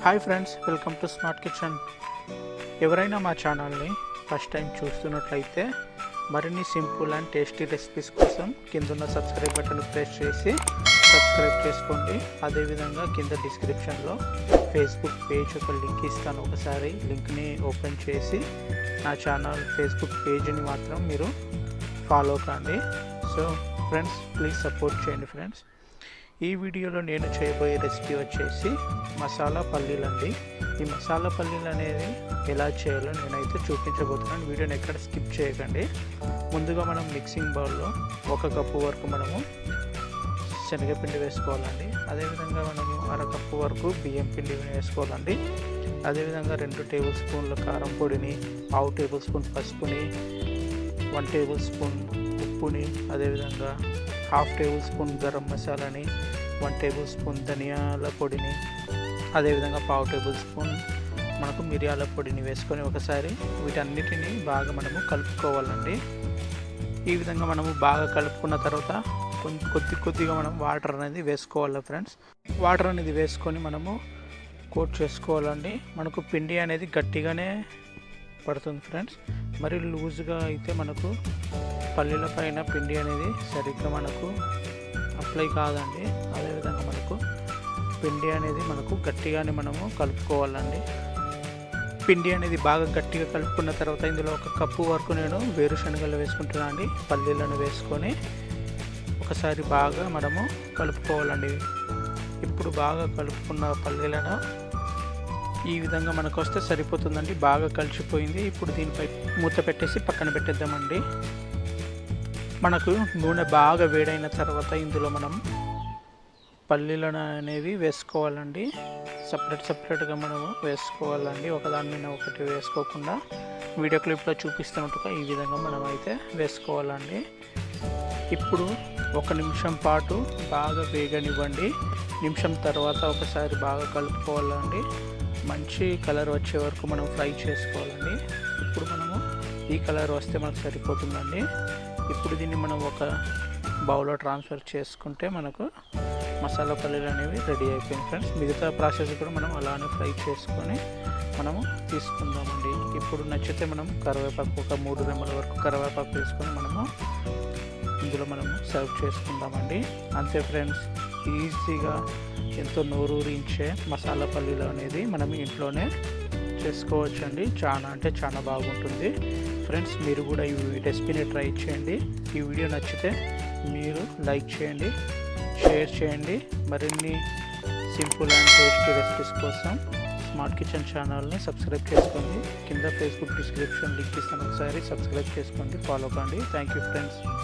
Hi friends, welcome to smart kitchen. ఎవరైనా మా ఛానల్ని ఫస్ట్ టైం చూస్తున్నట్లయితే మరిన్ని సింపుల్ అండ్ టేస్టీ రెసిపీస్ కోసం కింద సబ్స్క్రైబ్ బటన్ ప్రెస్ చేసి సబ్స్క్రైబ్ చేసుకోండి. అదేవిధంగా కింద డిస్క్రిప్షన్లో ఫేస్బుక్ పేజ్ ఒక లింక్ ఇస్తాను. ఒకసారి లింక్ని ఓపెన్ చేసి నా ఛానల్ ఫేస్బుక్ పేజ్ని మాత్రం మీరు ఫాలో కండి. సో ఫ్రెండ్స్, ప్లీజ్ సపోర్ట్ చేయండి ఫ్రెండ్స్. ఈ వీడియోలో నేను చేయబోయే రెసిపీ వచ్చేసి మసాలా పల్లీలు అండి. ఈ మసాలా పల్లీలు అనేది ఎలా చేయాలో నేనైతే చూపించబోతున్నాను. వీడియోని ఎక్కడ స్కిప్ చేయకండి. ముందుగా మనం మిక్సింగ్ బౌల్లో 1 కప్పు వరకు మనము శనగపిండి వేసుకోవాలండి. అదేవిధంగా మనము 1/2 కప్పు వరకు బియ్యం పిండి వేసుకోవాలండి. అదేవిధంగా 2 టేబుల్ స్పూన్ల కారం పొడిని, 1/2 టేబుల్ స్పూన్ పసుపుని, 1 టేబుల్ స్పూన్ ఉప్పుని, అదేవిధంగా 1/2 టేబుల్ స్పూన్ గరం మసాలాని, 1 టేబుల్ స్పూన్ ధనియాల పొడిని, అదేవిధంగా 1/2 టేబుల్ స్పూన్ మనకు మిరియాల పొడిని వేసుకొని ఒకసారి వీటన్నిటిని బాగా మనము కలుపుకోవాలండి. ఈ విధంగా మనము బాగా కలుపుకున్న తర్వాత కొద్దిగా మనం వాటర్ అనేది వేసుకోవాలి ఫ్రెండ్స్. వాటర్ అనేది వేసుకొని మనము కోట్ చేసుకోవాలండి. మనకు పిండి అనేది గట్టిగానే పడుతుంది ఫ్రెండ్స్. మరి లూజ్గా అయితే మనకు పల్లీల పైన పిండి అనేది సరిగ్గా మనకు అప్లై కాదండి. అదేవిధంగా మనకు పిండి అనేది మనకు గట్టిగానే మనము కలుపుకోవాలండి. పిండి అనేది బాగా గట్టిగా కలుపుకున్న తర్వాత ఇందులో 1 కప్పు వరకు నేను వేరుశనగలు వేసుకుంటున్నాను అండి. పల్లీలను వేసుకొని ఒకసారి బాగా మనము కలుపుకోవాలండి. ఇప్పుడు బాగా కలుపుకున్న పల్లీలను ఈ విధంగా మనకు వస్తే సరిపోతుందండి. బాగా కలిసిపోయింది. ఇప్పుడు దీనిపై మూత పెట్టేసి పక్కన పెట్టేద్దామండి. మనకు నూనె బాగా వేడైన తర్వాత ఇందులో మనం పల్లీలను అనేవి వేసుకోవాలండి. సపరేట్గా మనము వేసుకోవాలండి. ఒకదాని మీద ఒకటి వేసుకోకుండా వీడియో క్లిప్లో చూపిస్తున్నట్టుగా ఈ విధంగా మనం అయితే వేసుకోవాలండి. ఇప్పుడు 1 నిమిషం పాటు బాగా వేగనివ్వండి. నిమిషం తర్వాత ఒకసారి బాగా కలుపుకోవాలండి. మంచి కలర్ వచ్చే వరకు మనం ఫ్రై చేసుకోవాలండి. ఇప్పుడు మనము ఈ కలర్ వస్తే మనకు సరిపోతుందండి. ఇప్పుడు దీన్ని మనం ఒక బౌల్లో ట్రాన్స్ఫర్ చేసుకుంటే మనకు మసాలా పల్లీలు అనేవి రెడీ అయిపోయింది ఫ్రెండ్స్. మిగతా ప్రాసెస్ కూడా మనం అలానే ఫ్రై చేసుకొని మనము తీసుకుందామండి. ఇప్పుడు నచ్చితే మనం కరివేపాకు ఒక 3 రెమ్మల వరకు కరివేపాకు వేసుకొని మనము ఇందులో మనము సర్వ్ చేసుకుందామండి. అంతే ఫ్రెండ్స్, ఈజీగా ఎంతో నోరూరించే మసాలా పల్లీలు అనేది మనం ఇంట్లోనే చేసుకోవచ్చండి. చాలా బాగుంటుంది ఫ్రెండ్స్. మీరు కూడా ఈ రెసిపీని ట్రై చేయండి. ఈ వీడియో నచ్చితే మీరు లైక్ చేయండి, షేర్ చేయండి. మరిన్ని సింపుల్ అండ్ టేస్టీ రెసిపీస్ కోసం స్మార్ట్ కిచెన్ ఛానల్ని సబ్స్క్రైబ్ చేసుకోండి. కింద ఫేస్బుక్ డిస్క్రిప్షన్ లింక్ ఇస్తాను. ఒకసారి సబ్స్క్రైబ్ చేసుకోండి, ఫాలో కండి. Thank you friends.